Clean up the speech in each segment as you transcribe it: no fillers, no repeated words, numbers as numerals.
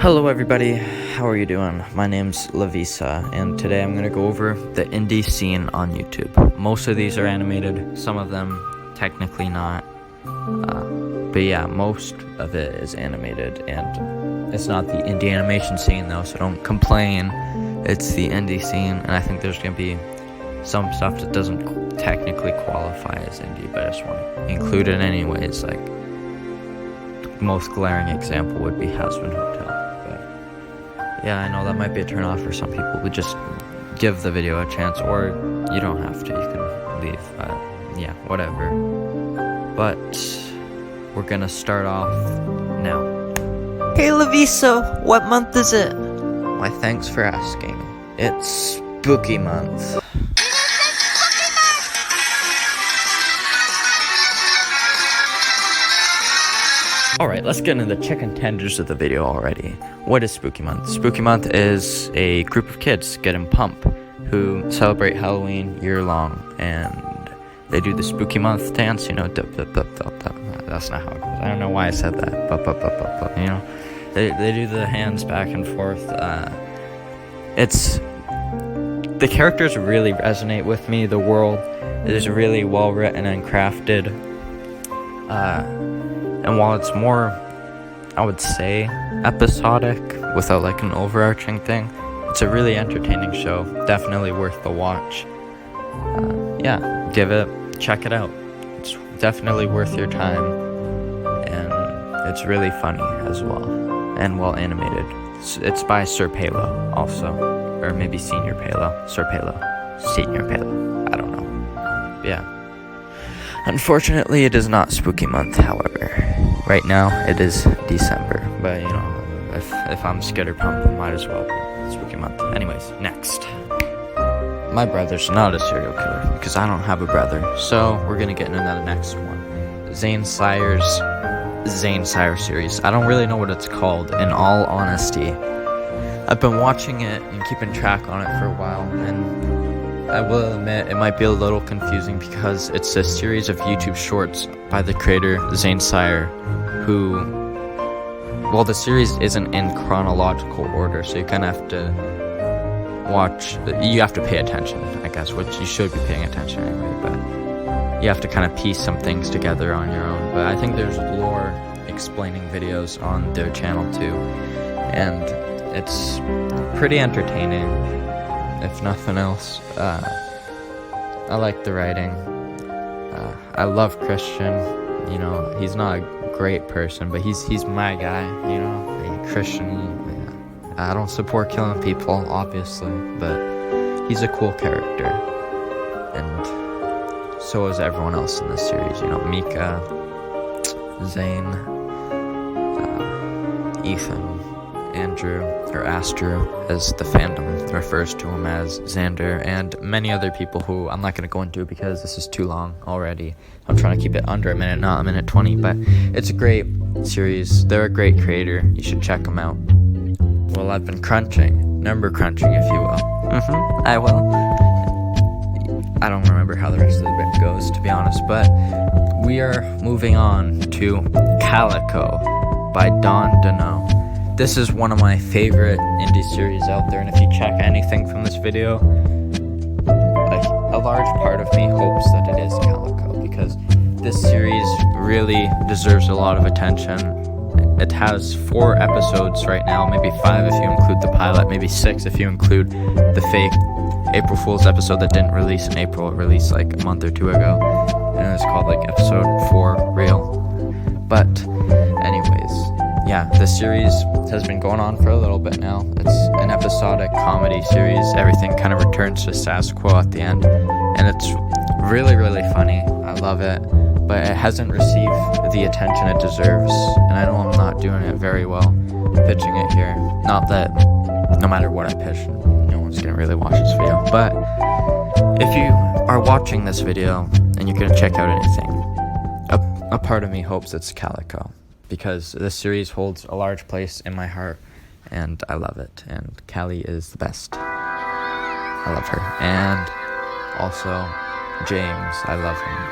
Hello everybody, how are you doing? My name's Lavisa, and today I'm going to go over the indie scene on YouTube. Most of these are animated, some of them technically not, but yeah, most of it is animated, and it's not the indie animation scene though, so don't complain. It's the indie scene, and I think there's going to be some stuff that doesn't technically qualify as indie, but I just want to include it anyways. Like, most glaring example would be Housman Hotel, but yeah, I know that might be a turn off for some people, but just give the video a chance, or you don't have to, you can leave, yeah, whatever. But we're gonna start off now. Hey Lavisa, what month is it? Why, thanks for asking. It's spooky month. Alright, let's get into the chicken tenders of the video already. What is Spooky Month? Spooky Month is a group of kids getting pumped who celebrate Halloween year long, and they do the Spooky Month dance, you know, that's not how it goes. I don't know why I said that, you know, they do the hands back and forth. The characters really resonate with me. The world is really well written and crafted. And while it's more, I would say, episodic, without like an overarching thing, it's a really entertaining show. Definitely worth the watch. Yeah, check it out. It's definitely worth your time. And it's really funny as well. And well animated. It's by Sir Palo also. Or maybe Senior Palo. Sir Palo. Senior Palo. I don't know. Yeah. Unfortunately, it is not Spooky Month, however. Right now, it is December, but you know, if I'm skitter pumped, it might as well be Spooky Month. Anyways, next. My brother's not a serial killer, because I don't have a brother, so we're gonna get into the next one. Zane Sayre's series. I don't really know what it's called, in all honesty. I've been watching it and keeping track on it for a while, and I will admit it might be a little confusing because it's a series of YouTube shorts by the creator Zane Sayre, who, well, the series isn't in chronological order, so you kind of have to pay attention, I guess, which you should be paying attention anyway, but you have to kind of piece some things together on your own. But I think there's lore explaining videos on their channel too, and it's pretty entertaining, if nothing else. I like the writing. I love Christian. You know, he's not a great person, but he's my guy. You know, Christian. I don't support killing people, obviously, but he's a cool character, and so is everyone else in this series. You know, Mika, Zane, Ethan, Andrew, or Astro, as the fandom refers to him as, Xander, and many other people who I'm not going to go into because this is too long already. I'm trying to keep it under a minute, not a minute 20, but it's a great series. They're a great creator. You should check them out. Well, I've been number crunching, if you will. I will. I don't remember how the rest of the bit goes, to be honest, but we are moving on to Calico by Don Deneau. This is one of my favorite indie series out there, and if you check anything from this video, a large part of me hopes that it is Calico, because this series really deserves a lot of attention. It has 4 episodes right now, maybe 5 if you include the pilot, maybe 6 if you include the fake April Fool's episode that didn't release in April. It released like a month or 2 ago, and it was called like episode 4 Real. But anyways, yeah, the series has been going on for a little bit now. It's an episodic comedy series. Everything kind of returns to status quo at the end, and it's really, really funny. I love it, but it hasn't received the attention it deserves, and I know I'm not doing it very well pitching it here. Not that no matter what I pitch, no one's gonna really watch this video, but if you are watching this video and you're gonna check out anything, a part of me hopes it's Calico, because this series holds a large place in my heart, and I love it, and Callie is the best. I love her. And also James, I love him.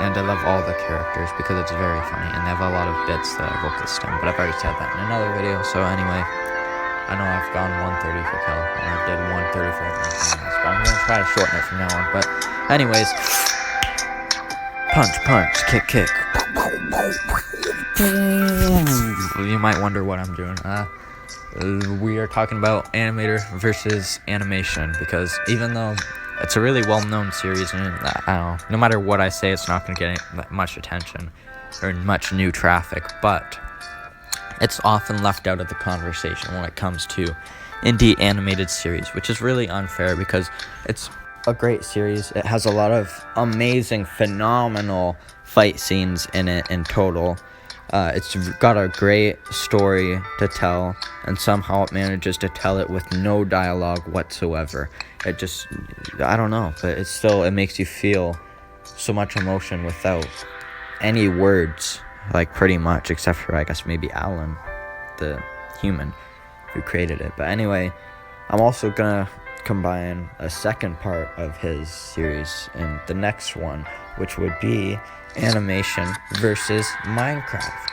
and I love all the characters because it's very funny, and they have a lot of bits that I vocalist in, but I've already said that in another video. So anyway, I know I've gone 130 for Kel, and I did 130 for everyone else, but I'm going to try to shorten it from now on. But anyways, punch, punch, kick, kick. You might wonder what I'm doing. We are talking about animator versus animation, because even though it's a really well-known series, and I don't know, no matter what I say, it's not going to get much attention or much new traffic, but it's often left out of the conversation when it comes to indie animated series, which is really unfair because it's a great series. It has a lot of amazing, phenomenal fight scenes in it in total. It's got a great story to tell, and somehow it manages to tell it with no dialogue whatsoever. It just, I don't know, but it makes you feel so much emotion without any words, like pretty much, except for, I guess, maybe Alan, the human who created it. But anyway, I'm also gonna combine a second part of his series in the next one, which would be animation versus Minecraft.